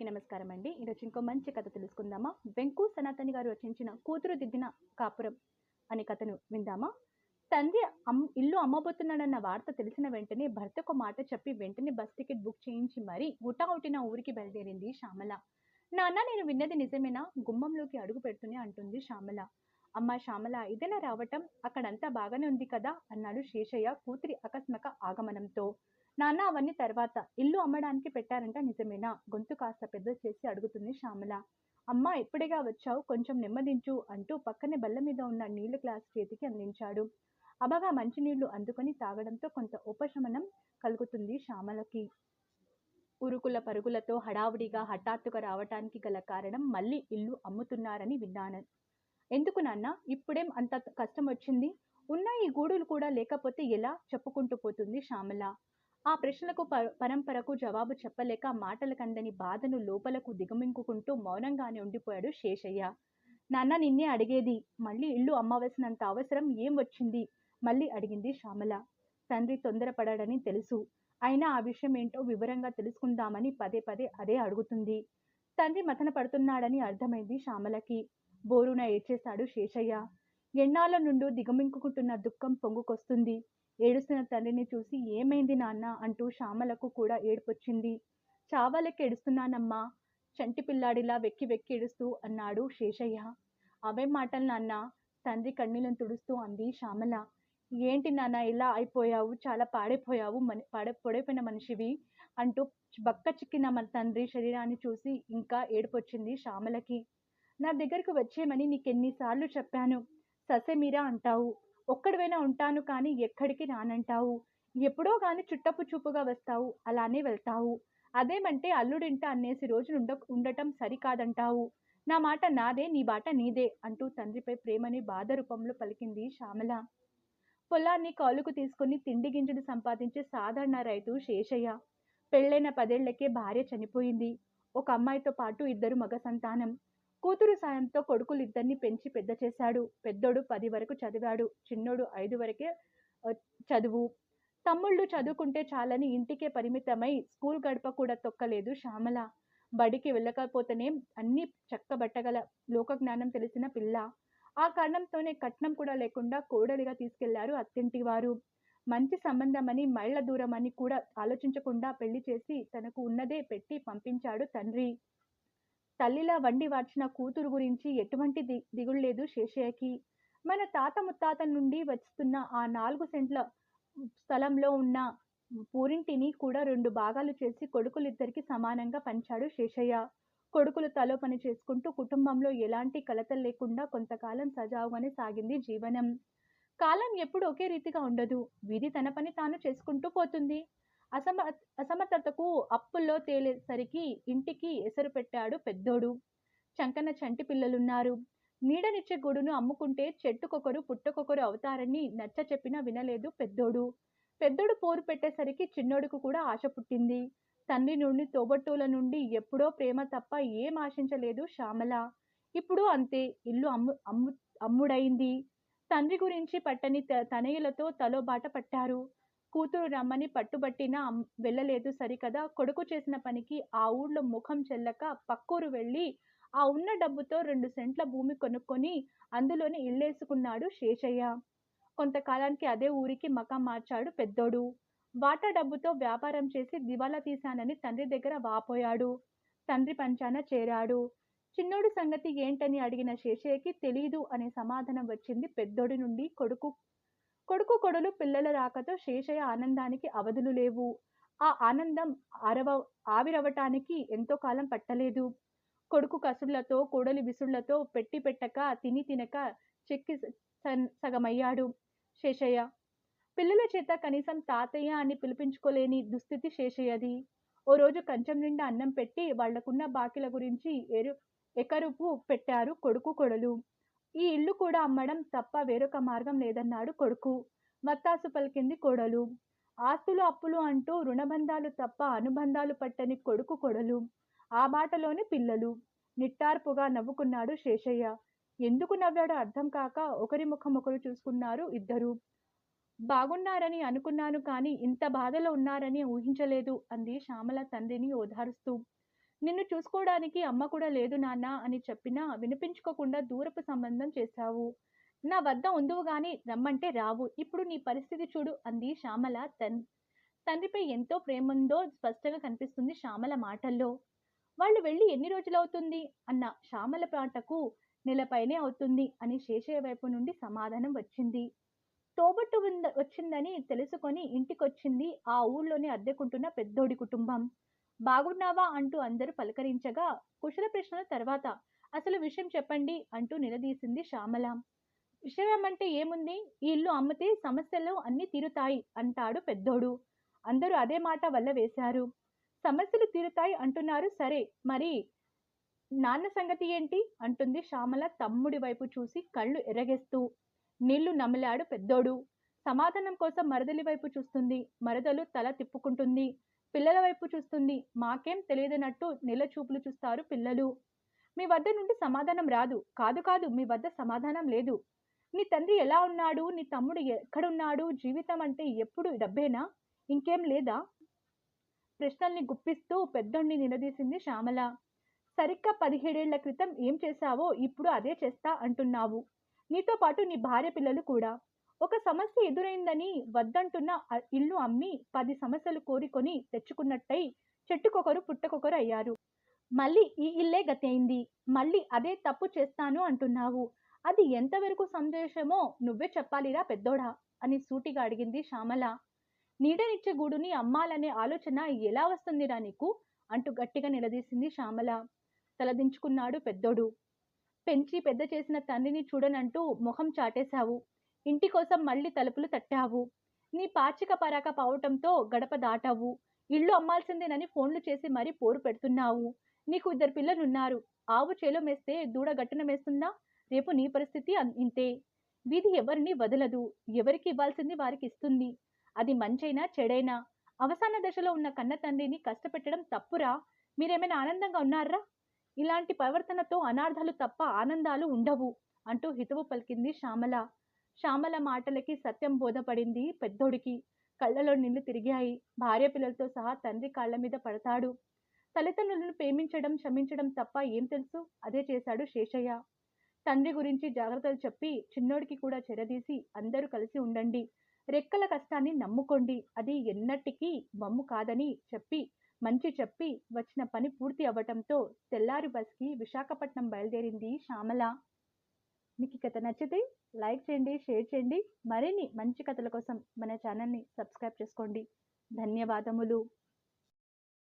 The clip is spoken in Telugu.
అందరికీ నమస్కారం అండి. ఈరోజు ఇంకో మంచి కథ తెలుసుకుందామా? వెంకు సనాతని గారు రచించిన 'కూతురు దిద్దిన కాపురం' అనే కథను విందామా? తండ్రి ఇల్లు అమ్మబోతున్నాడన్న వార్త తెలిసిన వెంటనే భర్తకు మాట చెప్పి వెంటనే బస్ టికెట్ బుక్ చేయించి మరీ హుటాహుటిన ఊరికి బయలుదేరింది శ్యామల. నాన్న, నేను విన్నది నిజమేనా? గుమ్మంలోకి అడుగు పెడుతూనే అంటుంది శ్యామల. అమ్మా శ్యామల, ఇదేనా రావటం? అక్కడంతా బాగానే ఉంది కదా అన్నాడు శేషయ్య కూతురి అకస్మాక ఆగమనంతో. నాన్న, అవన్నీ తర్వాత. ఇల్లు అమ్మడానికి పెట్టారంట, నిజమేనా? గొంతు కాస్త పెద్ద చేసి అడుగుతుంది శ్యామల. అమ్మా, ఇప్పుడేగా వచ్చావు, కొంచెం నెమ్మదించు అంటూ పక్కనే బల్ల మీద ఉన్న నీళ్ల గ్లాస్ చేతికి అందించాడు. అబగా మంచినీళ్లు అందుకొని తాగడంతో కొంత ఉపశమనం కలుగుతుంది శ్యామలకి. ఉరుకుల పరుగులతో హడావుడిగా హఠాత్తుగా రావటానికి గల కారణం మళ్ళీ ఇల్లు అమ్ముతున్నారని విన్నాను. ఎందుకు నాన్న, ఇప్పుడేం అంత కష్టం వచ్చింది? ఉన్న ఈ గూడులు కూడా లేకపోతే ఎలా? చెప్పుకుంటూ పోతుంది శ్యామల. ఆ ప్రశ్నలకు పరంపరకు జవాబు చెప్పలేక మాటల కందని బాధను లోపలకు దిగమింగుకుంటూ మౌనంగానే ఉండిపోయాడు శేషయ్య. నాన్న, నిన్నే అడిగేది. మళ్ళీ ఇల్లు అమ్మవలసినంత అవసరం ఏం వచ్చింది? మళ్ళీ అడిగింది శ్యామల. తండ్రి తొందరపడాడని తెలుసు. అయినా ఆ విషయం ఏంటో వివరంగా తెలుసుకుందామని పదే పదే అదే అడుగుతుంది. తండ్రి మథన పడుతున్నాడని అర్థమైంది శ్యామలకి. బోరున ఏడ్చేశాడు శేషయ్య. ఎన్నాళ్ళ నుండి దిగమింగుకుంటున్న దుఃఖం పొంగుకొస్తుంది. ఏడుస్తున్న తండ్రిని చూసి ఏమైంది నాన్న అంటూ శ్యామలకు కూడా ఏడుపొచ్చింది. చావాలకి ఏడుస్తున్నానమ్మా, చంటి పిల్లాడిలా వెక్కి వెక్కి ఏడుస్తూ అన్నాడు శేషయ్య. అవేం మాటలు నాన్న, తండ్రి కన్నీళ్లను తుడుస్తూ అంది శ్యామల. ఏంటి నాన్న ఇలా అయిపోయావు? చాలా పాడైపోయావు, పొడైపోయిన మనిషివి అంటూ బక్క చిక్కిన మన తండ్రి శరీరాన్ని చూసి ఇంకా ఏడుపొచ్చింది శ్యామలకి. నా దగ్గరకు వచ్చేయమని నీకెన్నిసార్లు చెప్పాను. ససేమిరా అంటావు. ఒక్కడివైనా ఉంటాను కానీ ఎక్కడికి రానంటావు. ఎప్పుడో గాని చుట్టపు చూపుగా వస్తావు, అలానే వెళ్తావు. అదేమంటే అల్లుడింట అన్నేసి రోజులు ఉండటం సరికాదంటావు. నా మాట నాదే, నీ బాట నీదే అంటూ తండ్రిపై ప్రేమని బాధ రూపంలో పలికింది శ్యామల. పొలాన్ని కౌలుకు తీసుకుని తిండి గింజలు సంపాదించే సాధారణ రైతు శేషయ్య. పెళ్ళైన 10 ఏళ్లకే భార్య చనిపోయింది. ఒక అమ్మాయితో పాటు 2 మగ సంతానం. కూతురు సాయంతో కొడుకులిద్దరిని పెంచి పెద్ద చేశాడు. పెద్దోడు 10 వరకు చదివాడు, చిన్నోడు 5 వరకే చదువు. తమ్ముళ్ళు చదువుకుంటే చాలని ఇంటికే పరిమితమై స్కూల్ గడప కూడా తొక్కలేదు శ్యామల. బడికి వెళ్ళకపోతేనే అన్ని చక్కబట్టగల లోకజ్ఞానం తెలిసిన పిల్ల. ఆ కారణంతోనే కట్నం కూడా లేకుండా కోడలిగా తీసుకెళ్లారు అత్తింటి వారు. మంచి సంబంధమని, మైళ్ళ దూరమని కూడా ఆలోచించకుండా పెళ్లి చేసి తనకు ఉన్నదే పెట్టి పంపించాడు తండ్రి. తల్లిలా వండి వార్చిన కూతురు గురించి ఎటువంటి దిగులు లేదు శేషయ్యకి. మన తాత ముత్తాతల నుండి వస్తున్న ఆ 4 సెంట్ల స్థలంలో ఉన్న పూరింటిని కూడా 2 భాగాలు చేసి కొడుకులిద్దరికి సమానంగా పంచాడు శేషయ్య. కొడుకులు తలో పని చేసుకుంటూ కుటుంబంలో ఎలాంటి కలతలు లేకుండా కొంతకాలం సజావుగానే సాగింది జీవనం. కాలం ఎప్పుడు ఒకే రీతిగా ఉండదు. విధి తన పని తాను చేసుకుంటూ పోతుంది. అసమర్థతకు అప్పుల్లో తేలేసరికి ఇంటికి ఎసరు పెట్టాడు పెద్దోడు. చంకన చంటి పిల్లలున్నారు. నీడనిచ్చే గూడును అమ్ముకుంటే చెట్టుకొకరు పుట్టకొకరు అవుతారని నచ్చ చెప్పినా వినలేదు పెద్దోడు. పెద్దోడు పోరు పెట్టేసరికి చిన్నోడుకు కూడా ఆశ పుట్టింది. తండ్రి నుండి, తోబట్టువుల నుండి ఎప్పుడో ప్రేమ తప్ప ఏం ఆశించలేదు శ్యామల. ఇప్పుడు అంతే. ఇల్లు అమ్ముడైంది. తండ్రి గురించి పట్టని తనయులతో తలో బాట పట్టారు. కూతురు రమ్మని పట్టుబట్టినా వెళ్ళలేదు సరికదా. కొడుకు చేసిన పనికి ఆ ఊళ్ళో ముఖం చెల్లక పక్కూరు వెళ్ళి ఆ ఉన్న డబ్బుతో 2 సెంట్ల భూమి కొనుక్కొని అందులోనే ఇల్లేసుకున్నాడు శేషయ్య. కొంతకాలానికి అదే ఊరికి మకాం మార్చాడు పెద్దోడు. వాటా డబ్బుతో వ్యాపారం చేసి దివాలా తీశానని తండ్రి దగ్గర వాపోయాడు. తండ్రి పంచాన చేరాడు. చిన్నోడు సంగతి ఏంటని అడిగిన శేషయ్యకి తెలీదు అనే సమాధానం వచ్చింది పెద్దోడి నుండి. కొడుకు కొడులు పిల్లల రాకతో శేషయ్య ఆనందానికి అవధులు లేవు. ఆ ఆనందం ఆవిరవటానికి ఎంతో కాలం పట్టలేదు. కొడుకు కసుళ్లతో, కోడలి విసుళ్లతో పెట్టి పెట్టక, తిని తినక చెక్కి సగమయ్యాడు శేషయ్య. పిల్లల చేత కనీసం తాతయ్య అని పిలిపించుకోలేని దుస్థితి శేషయ్యది. ఓ రోజు కంచం నిండా అన్నం పెట్టి వాళ్లకున్న బాకీల గురించి ఎకరుపు పెట్టారు కొడుకు కొడలు. ఈ ఇల్లు కూడా అమ్మడం తప్ప వేరొక మార్గం లేదన్నాడు కొడుకు. వత్తాసు పలికింది కోడలు. ఆస్తులు అప్పులు అంటూ రుణబంధాలు తప్ప అనుబంధాలు పట్టని కొడుకు కొడలు. ఆ బాటలోని పిల్లలు. నిట్టార్పుగా నవ్వుకున్నాడు శేషయ్య. ఎందుకు నవ్వాడో అర్థం కాక ఒకరి ముఖం ఒకరు చూసుకున్నారు ఇద్దరు. బాగున్నారని అనుకున్నాను కానీ ఇంత బాధలో ఉన్నారని ఊహించలేదు అంది శ్యామల తండ్రిని ఓదారుస్తూ. నిన్ను చూసుకోవడానికి అమ్మ కూడా లేదు నాన్న అని చెప్పినా వినిపించుకోకుండా దూరపు సంబంధం చేశావు. నా వద్ద ఉందువు గాని రమ్మంటే రావు. ఇప్పుడు నీ పరిస్థితి చూడు అంది శ్యామల. తండ్రిపై ఎంతో ప్రేముందో స్పష్టంగా కనిపిస్తుంది శ్యామల మాటల్లో. వాళ్ళు వెళ్ళి ఎన్ని రోజులవుతుంది అన్న శ్యామల పాటకు నెలపైనే అవుతుంది అని శేషయ్య వైపు నుండి సమాధానం వచ్చింది. తోబట్టు వచ్చిందని తెలుసుకొని ఇంటికొచ్చింది ఆ ఊళ్ళోనే అద్దెకుంటున్న పెద్దోడి కుటుంబం. బాగున్నావా అంటూ అందరూ పలకరించగా కుశల ప్రశ్నల తర్వాత అసలు విషయం చెప్పండి అంటూ నిలదీసింది శ్యామల. విషయం అంటే ఏముంది, ఈ ఇల్లు అమ్మితే సమస్యలు అన్ని తీరుతాయి అంటాడు పెద్దోడు. అందరూ అదే మాట వల్ల వేశారు. సమస్యలు తీరుతాయి అంటున్నారు సరే, మరి నాన్న సంగతి ఏంటి అంటుంది శ్యామల తమ్ముడి వైపు చూసి కళ్ళు ఎర్రగేస్తూ. నీళ్లు నమిలాడు పెద్దోడు. సమాధానం కోసం మరదలి వైపు చూస్తుంది. మరదలు తల తిప్పుకుంటుంది. పిల్లల వైపు చూస్తుంది. మాకేం తెలియదన్నట్టు నెల చూపులు చూస్తారు పిల్లలు. మీ వద్ద నుండి సమాధానం రాదు. కాదు కాదు, మీ వద్ద సమాధానం లేదు. నీ తండ్రి ఎలా ఉన్నాడు, నీ తమ్ముడు ఎక్కడున్నాడు, జీవితం అంటే ఎప్పుడు డబ్బేనా, ఇంకేం లేదా? ప్రశ్నల్ని గుప్పిస్తూ పెద్దోణ్ణి నిలదీసింది శ్యామల. సరిగ్గా 17 ఏళ్ల క్రితం ఏం చేశావో ఇప్పుడు అదే చేస్తా అంటున్నావు. నీతో పాటు నీ భార్య పిల్లలు కూడా. ఒక సమస్య ఎదురైందని వద్దంటున్న ఇల్లు అమ్మి 10 సమస్యలు కోరుకొని తెచ్చుకున్నట్టయి చెట్టుకొకరు పుట్టకొకరు అయ్యారు. మళ్ళీ ఈ ఇల్లే గతి అయింది. మళ్ళీ అదే తప్పు చేస్తాను అంటున్నావు. అది ఎంతవరకు సందేశమో నువ్వే చెప్పాలిరా పెద్దోడా అని సూటిగా అడిగింది శ్యామల. నీడనిచ్చే గూడుని అమ్మాలనే ఆలోచన ఎలా వస్తుందిరా నీకు అంటూ గట్టిగా నిలదీసింది శ్యామల. తలదించుకున్నాడు పెద్దోడు. పెంచి పెద్ద చేసిన తండ్రిని చూడనంటూ ముఖం చాటేశావు. ఇంటి కోసం మళ్ళీ తలుపులు తట్టావు. నీ పాచిక పరాక పావటంతో గడప దాటావు. ఇల్లు అమ్మాల్సిందేనని ఫోన్లు చేసి మరీ పోరు పెడుతున్నావు. నీకు 2 పిల్లలున్నారు. ఆవు చేలో మేస్తే దూడ గట్టున మేస్తుందా? రేపు నీ పరిస్థితి ఇంతే. వీధి ఎవరిని వదలదు. ఎవరికి ఇవ్వాల్సింది వారికి ఇస్తుంది. అది మంచైనా చెడైనా. అవసాన దశలో ఉన్న కన్న తండ్రిని కష్టపెట్టడం తప్పురా. మీరేమైనా ఆనందంగా ఉన్నారా? ఇలాంటి ప్రవర్తనతో అనార్థాలు తప్ప ఆనందాలు ఉండవు అంటూ హితవు పలికింది శ్యామల. శ్యామల మాటలకి సత్యం బోధపడింది పెద్దోడికి. కళ్ళలో నీళ్లు తిరిగాయి. భార్య పిల్లలతో సహా తండ్రి కాళ్ల మీద పడతాడు. తల్లిదండ్రులను ప్రేమించడం క్షమించడం తప్ప ఏం తెలుసు? అదే చేశాడు శేషయ్య. తండ్రి గురించి జాగ్రత్తలు చెప్పి చిన్నోడికి కూడా చెరదీసి అందరూ కలిసి ఉండండి. రెక్కల కష్టాన్ని నమ్ముకోండి. అది ఎన్నటికీ వమ్ము కాదని చెప్పి వచ్చిన పని పూర్తి అవ్వటంతో తెల్లారి బస్కి విశాఖపట్నం బయలుదేరింది శ్యామల. మీకు ఈ కథ నచ్చితే లైక్ చేయండి, షేర్ చేయండి. మరిన్ని మంచి కథల కోసం మన ఛానల్ని సబ్స్క్రైబ్ చేసుకోండి. ధన్యవాదములు.